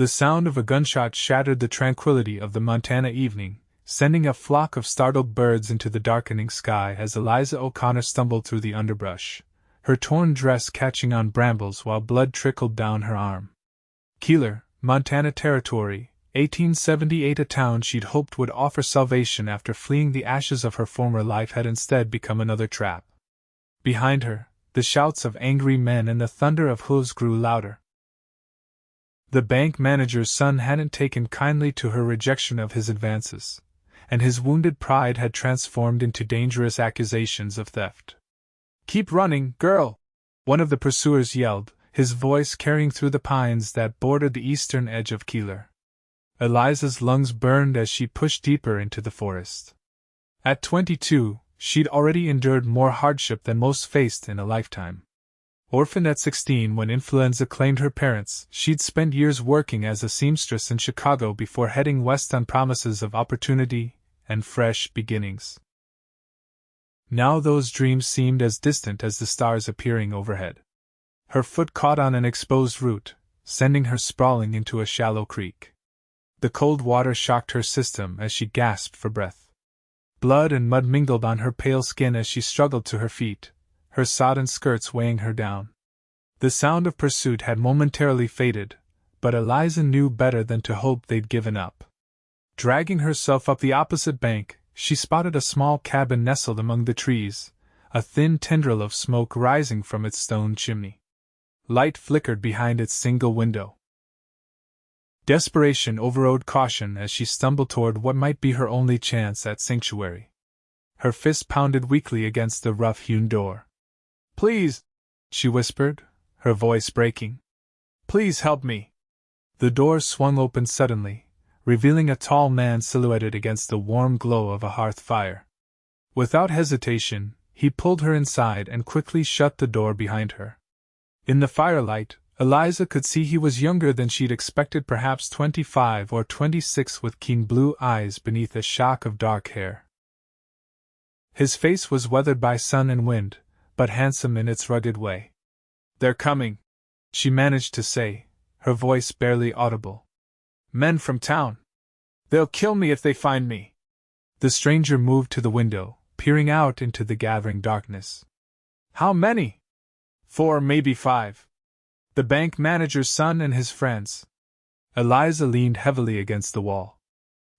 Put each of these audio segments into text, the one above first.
The sound of a gunshot shattered the tranquility of the Montana evening, sending a flock of startled birds into the darkening sky as Eliza O'Connor stumbled through the underbrush, her torn dress catching on brambles while blood trickled down her arm. Keeler, Montana Territory, 1878. A town she'd hoped would offer salvation after fleeing the ashes of her former life had instead become another trap. Behind her, the shouts of angry men and the thunder of hooves grew louder. The bank manager's son hadn't taken kindly to her rejection of his advances, and his wounded pride had transformed into dangerous accusations of theft. "Keep running, girl!" one of the pursuers yelled, his voice carrying through the pines that bordered the eastern edge of Keeler. Eliza's lungs burned as she pushed deeper into the forest. At 22, she'd already endured more hardship than most faced in a lifetime. Orphaned at 16 when influenza claimed her parents, she'd spent years working as a seamstress in Chicago before heading west on promises of opportunity and fresh beginnings. Now those dreams seemed as distant as the stars appearing overhead. Her foot caught on an exposed root, sending her sprawling into a shallow creek. The cold water shocked her system as she gasped for breath. Blood and mud mingled on her pale skin as she struggled to her feet, her sodden skirts weighing her down. The sound of pursuit had momentarily faded, but Eliza knew better than to hope they'd given up. Dragging herself up the opposite bank, she spotted a small cabin nestled among the trees, a thin tendril of smoke rising from its stone chimney. Light flickered behind its single window. Desperation overrode caution as she stumbled toward what might be her only chance at sanctuary. Her fist pounded weakly against the rough-hewn door. "Please," she whispered, her voice breaking. "Please help me." The door swung open suddenly, revealing a tall man silhouetted against the warm glow of a hearth fire. Without hesitation, he pulled her inside and quickly shut the door behind her. In the firelight, Eliza could see he was younger than she'd expected, perhaps 25 or 26, with keen blue eyes beneath a shock of dark hair. His face was weathered by sun and wind, but handsome in its rugged way. "They're coming," she managed to say, her voice barely audible. "Men from town. They'll kill me if they find me." The stranger moved to the window, peering out into the gathering darkness. "How many?" "4, maybe 5. The bank manager's son and his friends." Eliza leaned heavily against the wall.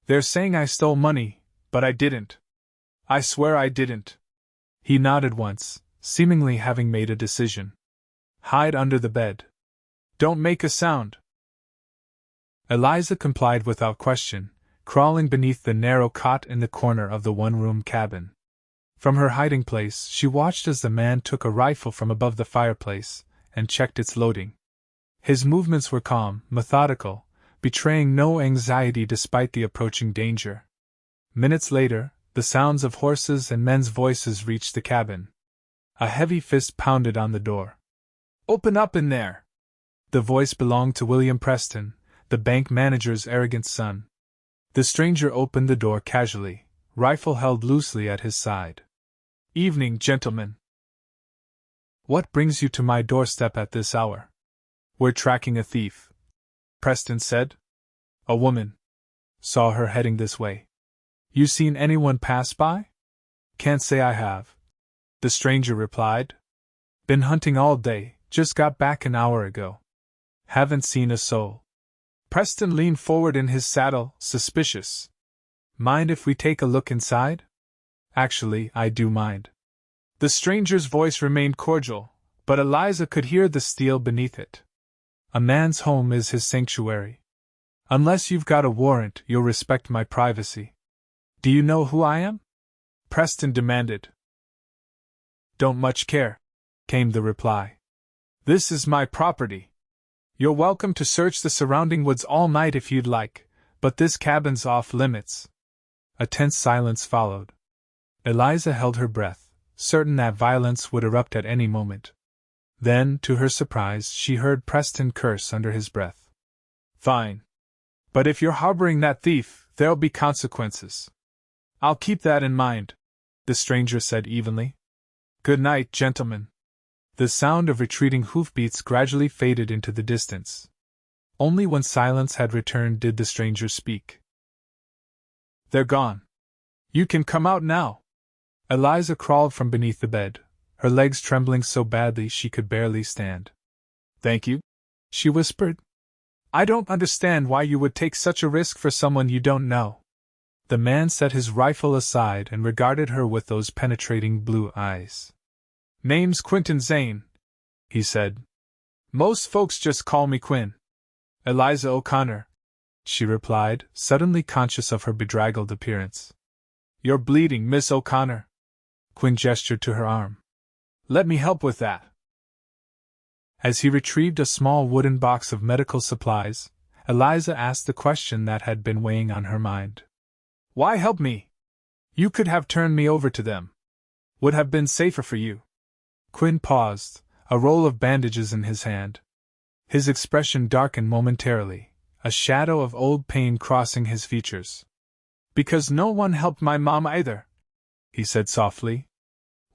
"They're saying I stole money, but I didn't. I swear I didn't." He nodded once, seemingly having made a decision. "Hide under the bed. Don't make a sound." Eliza complied without question, crawling beneath the narrow cot in the corner of the one-room cabin. From her hiding place, she watched as the man took a rifle from above the fireplace and checked its loading. His movements were calm, methodical, betraying no anxiety despite the approaching danger. Minutes later, the sounds of horses and men's voices reached the cabin. A heavy fist pounded on the door. "Open up in there!" The voice belonged to William Preston, the bank manager's arrogant son. The stranger opened the door casually, rifle held loosely at his side. "Evening, gentlemen. What brings you to my doorstep at this hour?" "We're tracking a thief," Preston said. "A woman. Saw her heading this way." "You seen anyone pass by?" "Can't say I have," the stranger replied. "Been hunting all day, just got back an hour ago. Haven't seen a soul." Preston leaned forward in his saddle, suspicious. "Mind if we take a look inside?" "Actually, I do mind." The stranger's voice remained cordial, but Eliza could hear the steel beneath it. "A man's home is his sanctuary. Unless you've got a warrant, you'll respect my privacy." "Do you know who I am?" Preston demanded. "Don't much care," came the reply. "This is my property. You're welcome to search the surrounding woods all night if you'd like, but this cabin's off limits." A tense silence followed. Eliza held her breath, certain that violence would erupt at any moment. Then, to her surprise, she heard Preston curse under his breath. "Fine. But if you're harboring that thief, there'll be consequences." "I'll keep that in mind," the stranger said evenly. "Good night, gentlemen." The sound of retreating hoofbeats gradually faded into the distance. Only when silence had returned did the stranger speak. "They're gone. You can come out now." Eliza crawled from beneath the bed, her legs trembling so badly she could barely stand. "Thank you," she whispered. "I don't understand why you would take such a risk for someone you don't know." The man set his rifle aside and regarded her with those penetrating blue eyes. "Name's Quinn Zane," he said. "Most folks just call me Quinn." "Eliza O'Connor," she replied, suddenly conscious of her bedraggled appearance. "You're bleeding, Miss O'Connor." Quinn gestured to her arm. "Let me help with that." As he retrieved a small wooden box of medical supplies, Eliza asked the question that had been weighing on her mind. "Why help me? You could have turned me over to them. Would have been safer for you." Quinn paused, a roll of bandages in his hand. His expression darkened momentarily, a shadow of old pain crossing his features. "Because no one helped my mom either," he said softly.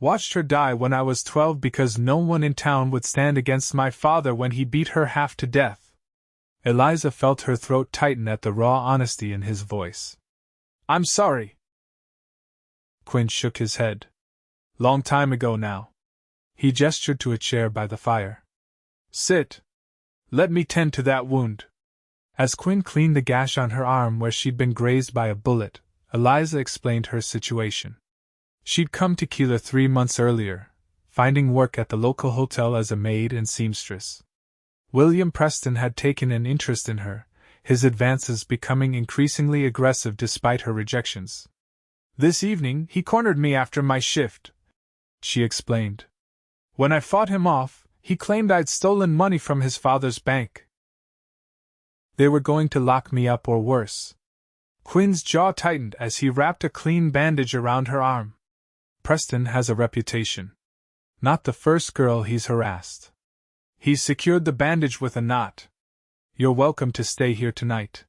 "Watched her die when I was 12 because no one in town would stand against my father when he beat her half to death." Eliza felt her throat tighten at the raw honesty in his voice. "I'm sorry." Quinn shook his head. "Long time ago now." He gestured to a chair by the fire. "Sit. Let me tend to that wound." As Quinn cleaned the gash on her arm where she'd been grazed by a bullet, Eliza explained her situation. She'd come to Keeler 3 months earlier, finding work at the local hotel as a maid and seamstress. William Preston had taken an interest in her, his advances becoming increasingly aggressive despite her rejections. "This evening he cornered me after my shift," she explained. "When I fought him off, he claimed I'd stolen money from his father's bank. They were going to lock me up or worse." Quinn's jaw tightened as he wrapped a clean bandage around her arm. "Preston has a reputation. Not the first girl he's harassed. He's secured the bandage with a knot. You're welcome to stay here tonight.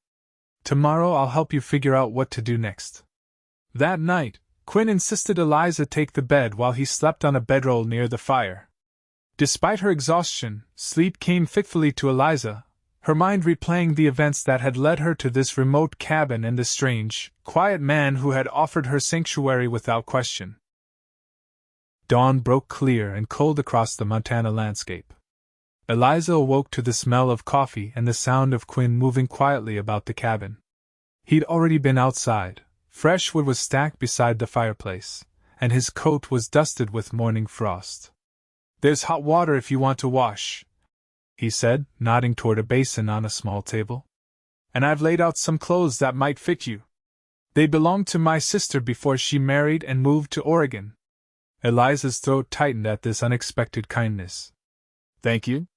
Tomorrow I'll help you figure out what to do next." That night, Quinn insisted Eliza take the bed while he slept on a bedroll near the fire. Despite her exhaustion, sleep came fitfully to Eliza, her mind replaying the events that had led her to this remote cabin and the strange, quiet man who had offered her sanctuary without question. Dawn broke clear and cold across the Montana landscape. Eliza awoke to the smell of coffee and the sound of Quinn moving quietly about the cabin. He'd already been outside. Fresh wood was stacked beside the fireplace, and his coat was dusted with morning frost. "There's hot water if you want to wash," he said, nodding toward a basin on a small table. "And I've laid out some clothes that might fit you. They belonged to my sister before she married and moved to Oregon." Eliza's throat tightened at this unexpected kindness. "Thank you."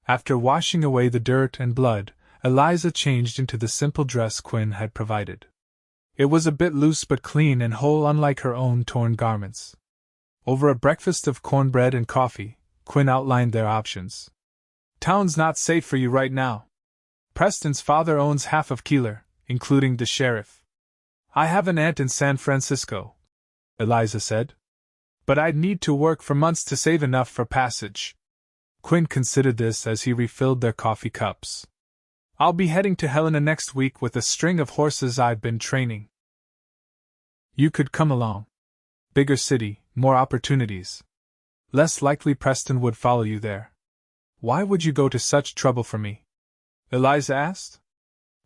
After washing away the dirt and blood, Eliza changed into the simple dress Quinn had provided. It was a bit loose but clean and whole, unlike her own torn garments. Over a breakfast of cornbread and coffee, Quinn outlined their options. "Town's not safe for you right now. Preston's father owns half of Keeler, including the sheriff. I have an aunt in San Francisco," Eliza said. "But I'd need to work for months to save enough for passage." Quinn considered this as he refilled their coffee cups. "I'll be heading to Helena next week with a string of horses I've been training. You could come along. Bigger city, more opportunities. Less likely Preston would follow you there." "Why would you go to such trouble for me?" Eliza asked.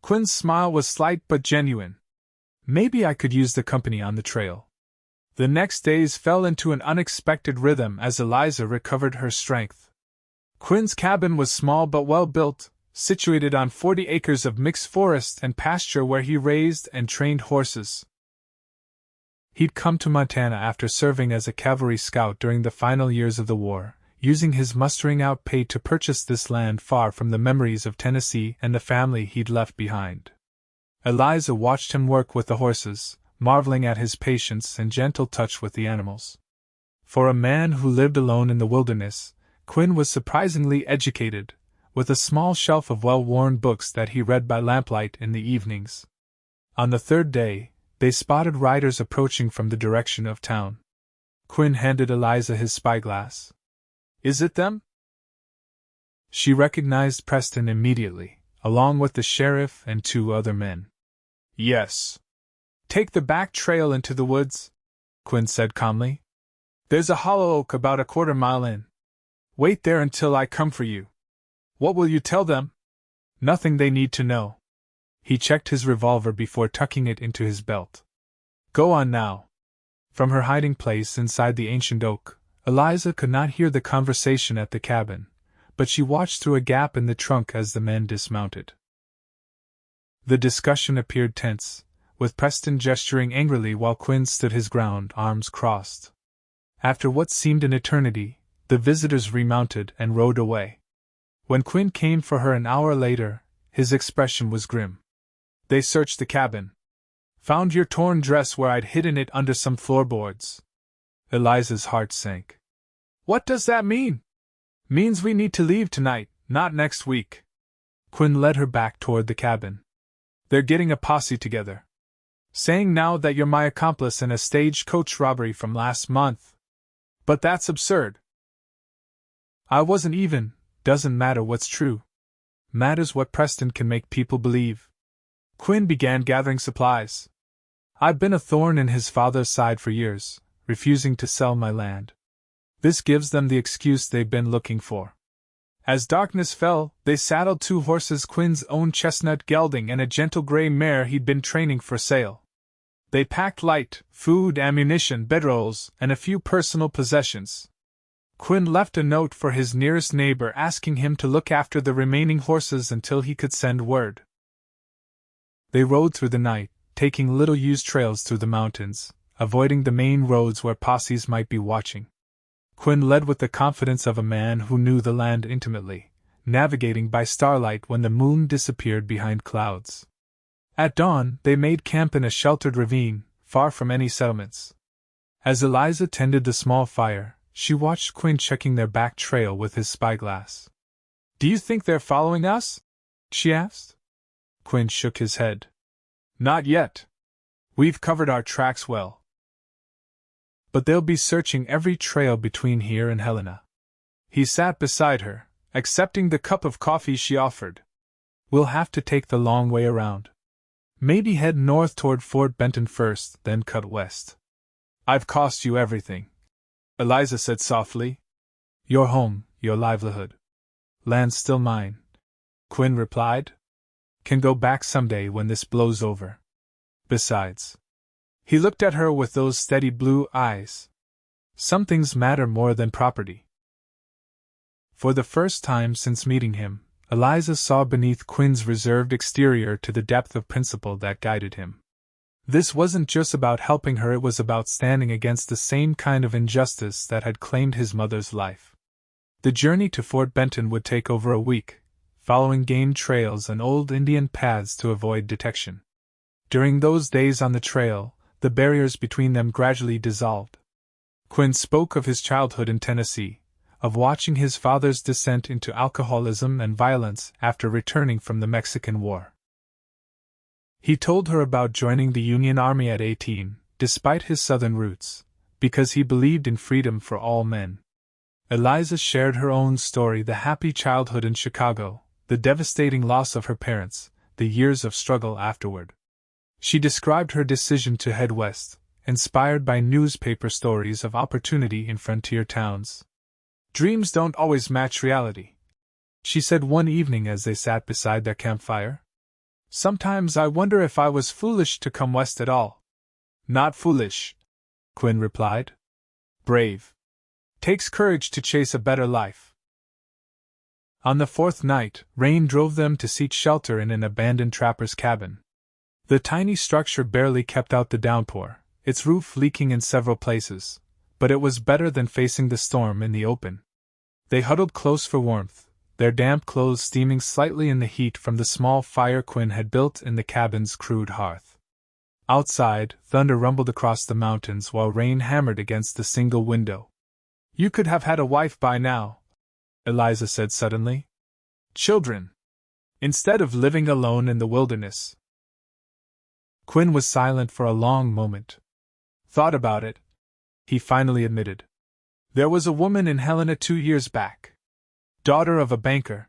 Quinn's smile was slight but genuine. "Maybe I could use the company on the trail." The next days fell into an unexpected rhythm as Eliza recovered her strength. Quinn's cabin was small but well built, situated on 40 acres of mixed forest and pasture where he raised and trained horses. He'd come to Montana after serving as a cavalry scout during the final years of the war, using his mustering out pay to purchase this land far from the memories of Tennessee and the family he'd left behind. Eliza watched him work with the horses, marveling at his patience and gentle touch with the animals. For a man who lived alone in the wilderness, Quinn was surprisingly educated, with a small shelf of well-worn books that he read by lamplight in the evenings. On the third day, they spotted riders approaching from the direction of town. Quinn handed Eliza his spyglass. "Is it them?" She recognized Preston immediately, along with the sheriff and 2 other men. Yes. Take the back trail into the woods, Quinn said calmly. There's a hollow oak about a 1/4 mile in. Wait there until I come for you. What will you tell them? Nothing they need to know. He checked his revolver before tucking it into his belt. Go on now. From her hiding place inside the ancient oak, Eliza could not hear the conversation at the cabin, but she watched through a gap in the trunk as the men dismounted. The discussion appeared tense, with Preston gesturing angrily while Quinn stood his ground, arms crossed. After what seemed an eternity, the visitors remounted and rode away. When Quinn came for her an hour later, his expression was grim. They searched the cabin. Found your torn dress where I'd hidden it under some floorboards. Eliza's heart sank. What does that mean? Means we need to leave tonight, not next week. Quinn led her back toward the cabin. They're getting a posse together. Saying now that you're my accomplice in a stagecoach robbery from last month. But that's absurd. I wasn't even. Doesn't matter what's true. Matters what Preston can make people believe. Quinn began gathering supplies. I've been a thorn in his father's side for years, refusing to sell my land. This gives them the excuse they've been looking for. As darkness fell, they saddled 2 horses, Quinn's own chestnut gelding and a gentle gray mare he'd been training for sale. They packed light, food, ammunition, bedrolls, and a few personal possessions. Quinn left a note for his nearest neighbor asking him to look after the remaining horses until he could send word. They rode through the night, taking little used trails through the mountains, avoiding the main roads where posses might be watching. Quinn led with the confidence of a man who knew the land intimately, navigating by starlight when the moon disappeared behind clouds. At dawn, they made camp in a sheltered ravine, far from any settlements. As Eliza tended the small fire, she watched Quinn checking their back trail with his spyglass. Do you think they're following us? She asked. Quinn shook his head. Not yet. We've covered our tracks well. But they'll be searching every trail between here and Helena. He sat beside her, accepting the cup of coffee she offered. We'll have to take the long way around. Maybe head north toward Fort Benton first, then cut west. I've cost you everything, Eliza said softly. Your home, your livelihood. Land's still mine, Quinn replied. Can go back someday when this blows over. Besides. He looked at her with those steady blue eyes. Some things matter more than property. For the first time since meeting him, Eliza saw beneath Quinn's reserved exterior to the depth of principle that guided him. This wasn't just about helping her, it was about standing against the same kind of injustice that had claimed his mother's life. The journey to Fort Benton would take over a week, following game trails and old Indian paths to avoid detection. During those days on the trail, the barriers between them gradually dissolved. Quinn spoke of his childhood in Tennessee, of watching his father's descent into alcoholism and violence after returning from the Mexican War. He told her about joining the Union Army at 18, despite his Southern roots, because he believed in freedom for all men. Eliza shared her own story, the happy childhood in Chicago, the devastating loss of her parents, the years of struggle afterward. She described her decision to head west, inspired by newspaper stories of opportunity in frontier towns. Dreams don't always match reality, she said one evening as they sat beside their campfire. Sometimes I wonder if I was foolish to come west at all. Not foolish, Quinn replied. Brave. Takes courage to chase a better life. On the 4th night, rain drove them to seek shelter in an abandoned trapper's cabin. The tiny structure barely kept out the downpour, its roof leaking in several places, but it was better than facing the storm in the open. They huddled close for warmth, their damp clothes steaming slightly in the heat from the small fire Quinn had built in the cabin's crude hearth. Outside, thunder rumbled across the mountains while rain hammered against the single window. You could have had a wife by now, Eliza said suddenly. Children. Instead of living alone in the wilderness. Quinn was silent for a long moment. Thought about it, he finally admitted. There was a woman in Helena 2 years back. daughter of a banker.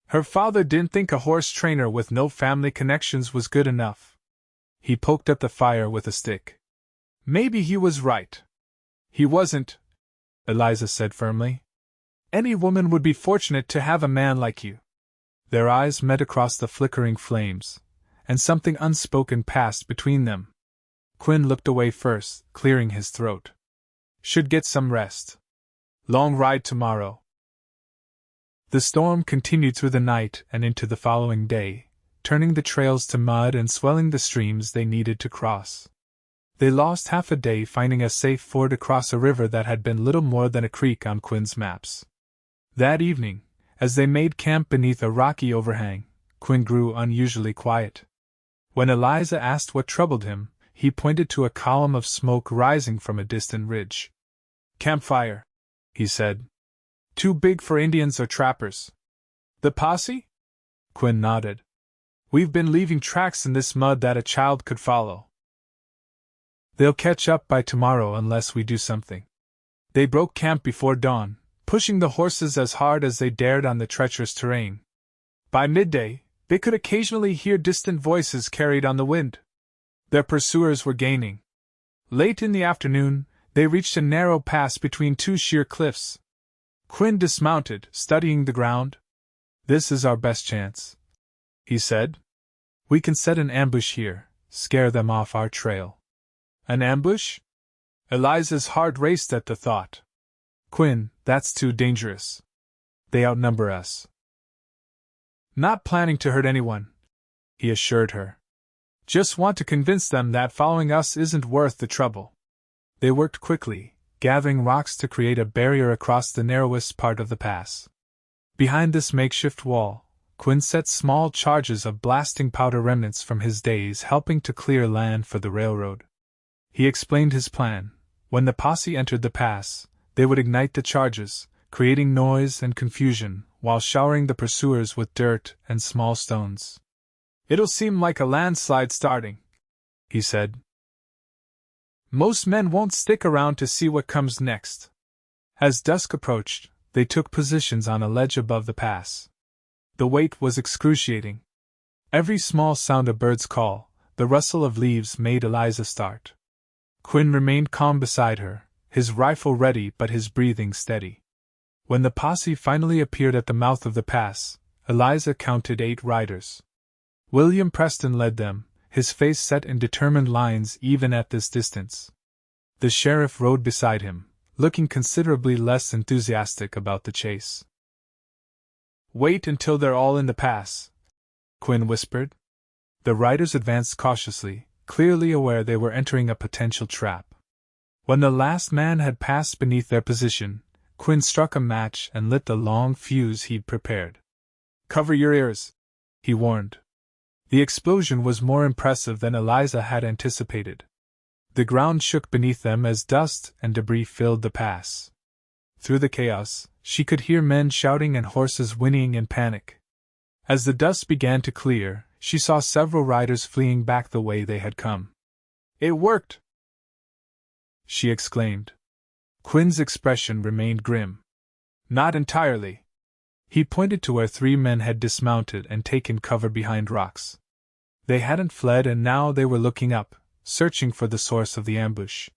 Her father didn't think a horse trainer with no family connections was good enough. He poked at the fire with a stick. Maybe he was right. He wasn't, Eliza said firmly. Any woman would be fortunate to have a man like you. Their eyes met across the flickering flames, and something unspoken passed between them. Quinn looked away first, clearing his throat. Should get some rest. Long ride tomorrow. The storm continued through the night and into the following day, turning the trails to mud and swelling the streams they needed to cross. They lost half a day finding a safe ford across a river that had been little more than a creek on Quinn's maps. That evening, as they made camp beneath a rocky overhang, Quinn grew unusually quiet. When Eliza asked what troubled him, he pointed to a column of smoke rising from a distant ridge. Campfire, he said. Too big for Indians or trappers. The posse? Quinn nodded. We've been leaving tracks in this mud that a child could follow. They'll catch up by tomorrow unless we do something. They broke camp before dawn, pushing the horses as hard as they dared on the treacherous terrain. By midday, they could occasionally hear distant voices carried on the wind. Their pursuers were gaining. Late in the afternoon, they reached a narrow pass between two sheer cliffs. Quinn dismounted, studying the ground. This is our best chance, he said. We can set an ambush here, scare them off our trail. An ambush? Eliza's heart raced at the thought. Quinn, that's too dangerous. They outnumber us. Not planning to hurt anyone, he assured her. Just want to convince them that following us isn't worth the trouble. They worked quickly, gathering rocks to create a barrier across the narrowest part of the pass. Behind this makeshift wall, Quinn set small charges of blasting powder remnants from his days helping to clear land for the railroad. He explained his plan. When the posse entered the pass, they would ignite the charges, creating noise and confusion, while showering the pursuers with dirt and small stones. It'll seem like a landslide starting, he said. Most men won't stick around to see what comes next. As dusk approached, they took positions on a ledge above the pass. The weight was excruciating. Every small sound, a bird's call, the rustle of leaves, made Eliza start. Quinn remained calm beside her, his rifle ready but his breathing steady. When the posse finally appeared at the mouth of the pass, Eliza counted 8 riders. William Preston led them, his face set in determined lines even at this distance. The sheriff rode beside him, looking considerably less enthusiastic about the chase. Wait until they're all in the pass, Quinn whispered. The riders advanced cautiously, clearly aware they were entering a potential trap. When the last man had passed beneath their position, Quinn struck a match and lit the long fuse he'd prepared. Cover your ears, he warned. The explosion was more impressive than Eliza had anticipated. The ground shook beneath them as dust and debris filled the pass. Through the chaos, she could hear men shouting and horses whinnying in panic. As the dust began to clear, she saw several riders fleeing back the way they had come. It worked! She exclaimed. Quinn's expression remained grim. Not entirely. He pointed to where 3 men had dismounted and taken cover behind rocks. They hadn't fled and now they were looking up, searching for the source of the ambush.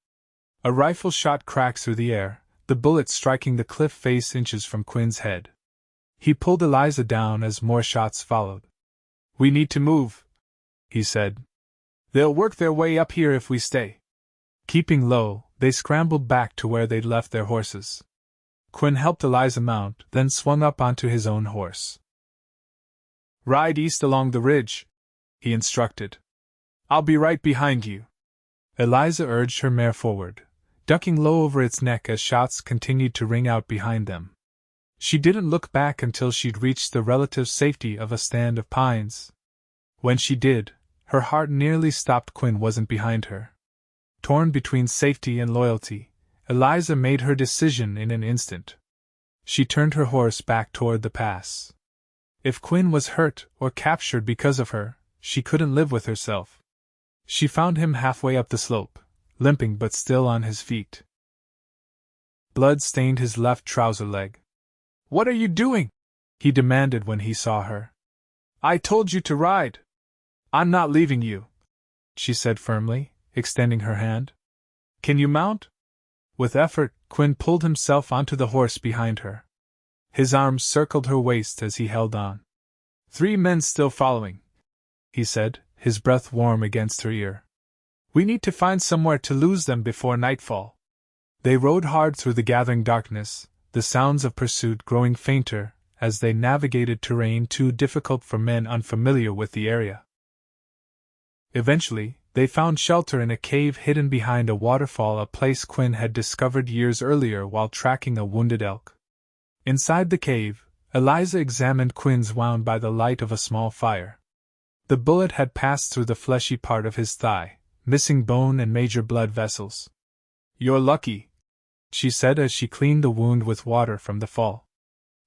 A rifle shot cracked through the air, the bullet striking the cliff face inches from Quinn's head. He pulled Eliza down as more shots followed. We need to move, he said. They'll work their way up here if we stay. Keeping low, they scrambled back to where they'd left their horses. Quinn helped Eliza mount, then swung up onto his own horse. Ride east along the ridge, he instructed. I'll be right behind you. Eliza urged her mare forward, ducking low over its neck as shots continued to ring out behind them. She didn't look back until she'd reached the relative safety of a stand of pines. When she did, her heart nearly stopped. Quinn wasn't behind her. Torn between safety and loyalty, Eliza made her decision in an instant. She turned her horse back toward the pass. If Quinn was hurt or captured because of her, she couldn't live with herself. She found him halfway up the slope, limping but still on his feet. Blood stained his left trouser leg. What are you doing? He demanded when he saw her. I told you to ride. I'm not leaving you, she said firmly, extending her hand. Can you mount? With effort, Quinn pulled himself onto the horse behind her. His arms circled her waist as he held on. 3 men still following, he said, his breath warm against her ear. We need to find somewhere to lose them before nightfall. They rode hard through the gathering darkness, the sounds of pursuit growing fainter as they navigated terrain too difficult for men unfamiliar with the area. Eventually, they found shelter in a cave hidden behind a waterfall, a place Quinn had discovered years earlier while tracking a wounded elk. Inside the cave, Eliza examined Quinn's wound by the light of a small fire. The bullet had passed through the fleshy part of his thigh, missing bone and major blood vessels. You're lucky, she said as she cleaned the wound with water from the fall.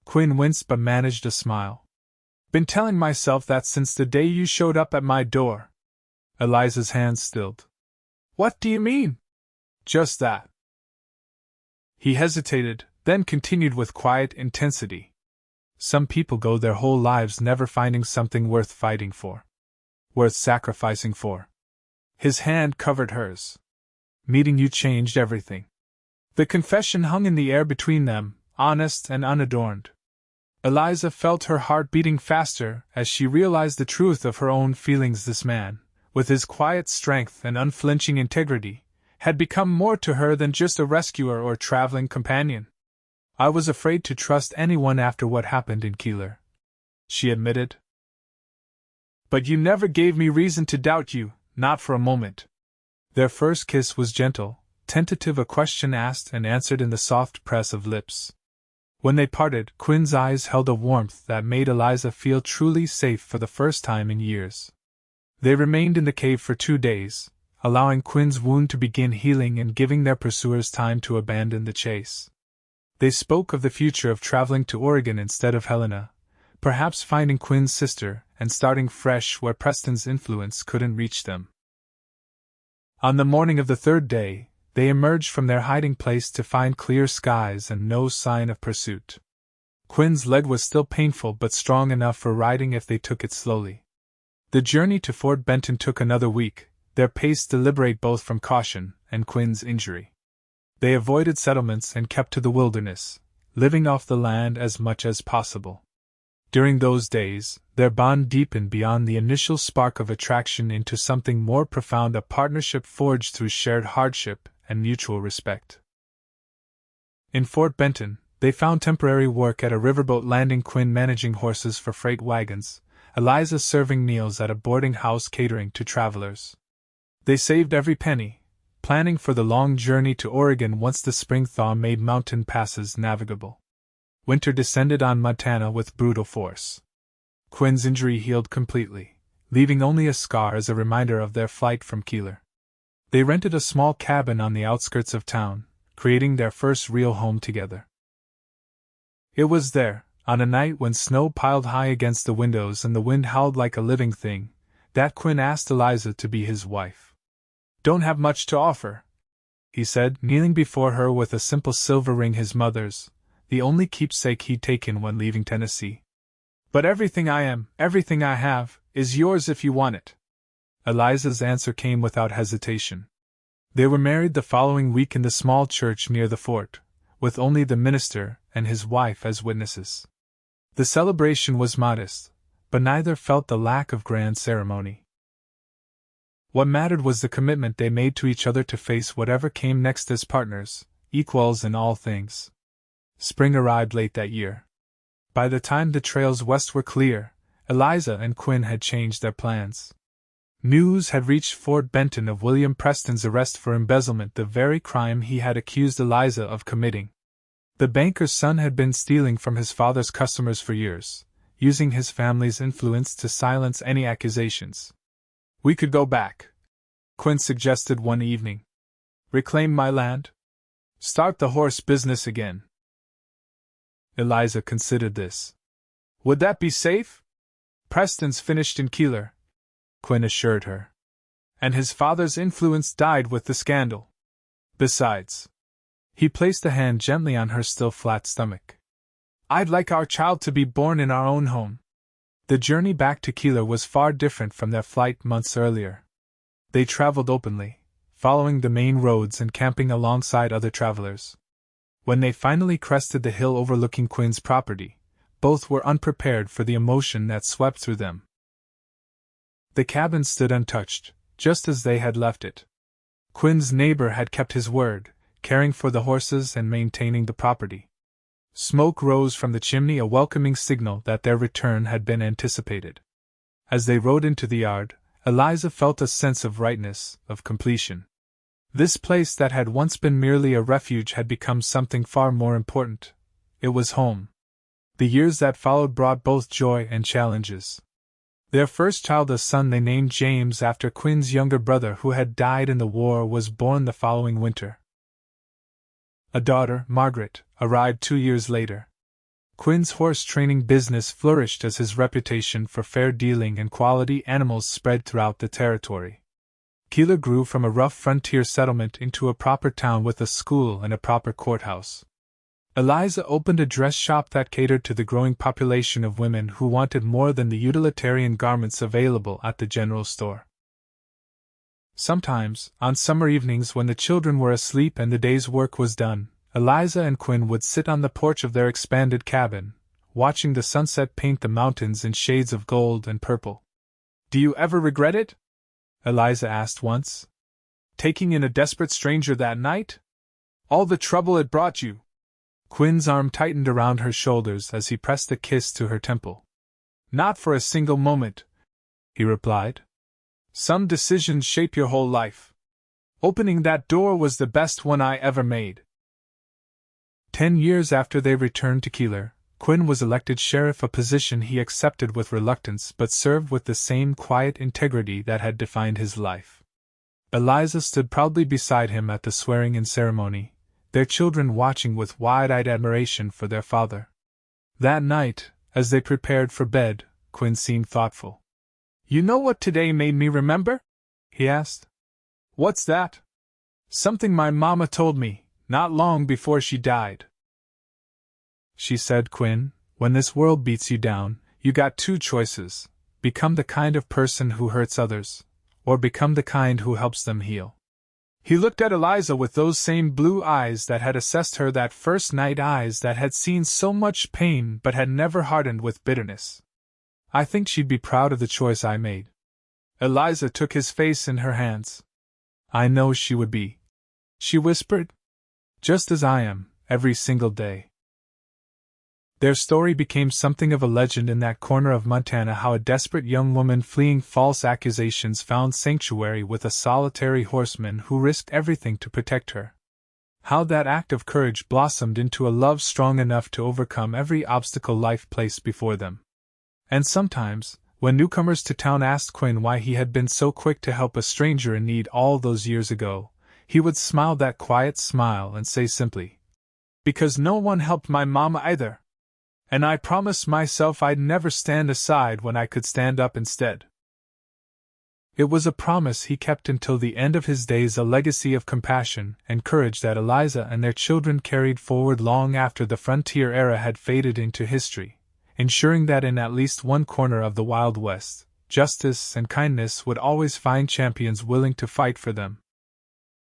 Quinn winced but managed a smile. Been telling myself that since the day you showed up at my door. Eliza's hands stilled. What do you mean? Just that. He hesitated, then continued with quiet intensity. Some people go their whole lives never finding something worth fighting for. Worth sacrificing for. His hand covered hers. Meeting you changed everything. The confession hung in the air between them, honest and unadorned. Eliza felt her heart beating faster as she realized the truth of her own feelings. This man, with his quiet strength and unflinching integrity, had become more to her than just a rescuer or traveling companion. I was afraid to trust anyone after what happened in Keeler, she admitted. But you never gave me reason to doubt you, not for a moment. Their first kiss was gentle, tentative, a question asked and answered in the soft press of lips. When they parted, Quinn's eyes held a warmth that made Eliza feel truly safe for the first time in years. They remained in the cave for 2 days, allowing Quinn's wound to begin healing and giving their pursuers time to abandon the chase. They spoke of the future of traveling to Oregon instead of Helena, perhaps finding Quinn's sister and starting fresh where Preston's influence couldn't reach them. On the morning of the 3rd day, they emerged from their hiding place to find clear skies and no sign of pursuit. Quinn's leg was still painful but strong enough for riding if they took it slowly. The journey to Fort Benton took another week, their pace deliberate both from caution and Quinn's injury. They avoided settlements and kept to the wilderness, living off the land as much as possible. During those days, their bond deepened beyond the initial spark of attraction into something more profound, a partnership forged through shared hardship and mutual respect. In Fort Benton, they found temporary work at a riverboat landing, Quinn managing horses for freight wagons, Eliza serving meals at a boarding house catering to travelers. They saved every penny, planning for the long journey to Oregon once the spring thaw made mountain passes navigable. Winter descended on Montana with brutal force. Quinn's injury healed completely, leaving only a scar as a reminder of their flight from Keeler. They rented a small cabin on the outskirts of town, creating their first real home together. It was there, on a night when snow piled high against the windows and the wind howled like a living thing, that Quinn asked Eliza to be his wife. Don't have much to offer, he said, kneeling before her with a simple silver ring, his mother's, the only keepsake he'd taken when leaving Tennessee. But everything I am, everything I have, is yours if you want it. Eliza's answer came without hesitation. They were married the following week in the small church near the fort, with only the minister and his wife as witnesses. The celebration was modest, but neither felt the lack of grand ceremony. What mattered was the commitment they made to each other to face whatever came next as partners, equals in all things. Spring arrived late that year. By the time the trails west were clear, Eliza and Quinn had changed their plans. News had reached Fort Benton of William Preston's arrest for embezzlement, the very crime he had accused Eliza of committing. The banker's son had been stealing from his father's customers for years, using his family's influence to silence any accusations. We could go back, Quinn suggested one evening. Reclaim my land? Start the horse business again. Eliza considered this. Would that be safe? Preston's finished in Keeler, Quinn assured her. And his father's influence died with the scandal. Besides, he placed a hand gently on her still flat stomach. I'd like our child to be born in our own home." The journey back to Keeler was far different from their flight months earlier. They traveled openly, following the main roads and camping alongside other travelers. When they finally crested the hill overlooking Quinn's property, both were unprepared for the emotion that swept through them. The cabin stood untouched, just as they had left it. Quinn's neighbor had kept his word, caring for the horses and maintaining the property. Smoke rose from the chimney, a welcoming signal that their return had been anticipated. As they rode into the yard, Eliza felt a sense of rightness, of completion. This place that had once been merely a refuge had become something far more important. It was home. The years that followed brought both joy and challenges. Their first child, a son they named James after Quinn's younger brother who had died in the war, was born the following winter. A daughter, Margaret, arrived 2 years later. Quinn's horse training business flourished as his reputation for fair dealing and quality animals spread throughout the territory. Keeler grew from a rough frontier settlement into a proper town with a school and a proper courthouse. Eliza opened a dress shop that catered to the growing population of women who wanted more than the utilitarian garments available at the general store. Sometimes, on summer evenings when the children were asleep and the day's work was done, Eliza and Quinn would sit on the porch of their expanded cabin, watching the sunset paint the mountains in shades of gold and purple. "Do you ever regret it?" Eliza asked once. "Taking in a desperate stranger that night? All the trouble it brought you?" Quinn's arm tightened around her shoulders as he pressed a kiss to her temple. "Not for a single moment," he replied. "Some decisions shape your whole life. Opening that door was the best one I ever made." 10 years after they returned to Keeler, Quinn was elected sheriff, a position he accepted with reluctance but served with the same quiet integrity that had defined his life. Eliza stood proudly beside him at the swearing-in ceremony, their children watching with wide-eyed admiration for their father. That night, as they prepared for bed, Quinn seemed thoughtful. "You know what today made me remember?" he asked. "What's that?" "Something my mama told me, not long before she died. She said, Quinn, when this world beats you down, you got 2 choices: become the kind of person who hurts others, or become the kind who helps them heal." He looked at Eliza with those same blue eyes that had assessed her that first night, eyes that had seen so much pain but had never hardened with bitterness. "I think she'd be proud of the choice I made." Eliza took his face in her hands. "I know she would be," she whispered. "Just as I am, every single day." Their story became something of a legend in that corner of Montana, how a desperate young woman fleeing false accusations found sanctuary with a solitary horseman who risked everything to protect her. How that act of courage blossomed into a love strong enough to overcome every obstacle life placed before them. And sometimes, when newcomers to town asked Quinn why he had been so quick to help a stranger in need all those years ago, he would smile that quiet smile and say simply, "Because no one helped my mama either. And I promised myself I'd never stand aside when I could stand up instead." It was a promise he kept until the end of his days, a legacy of compassion and courage that Eliza and their children carried forward long after the frontier era had faded into history, ensuring that in at least one corner of the Wild West, justice and kindness would always find champions willing to fight for them.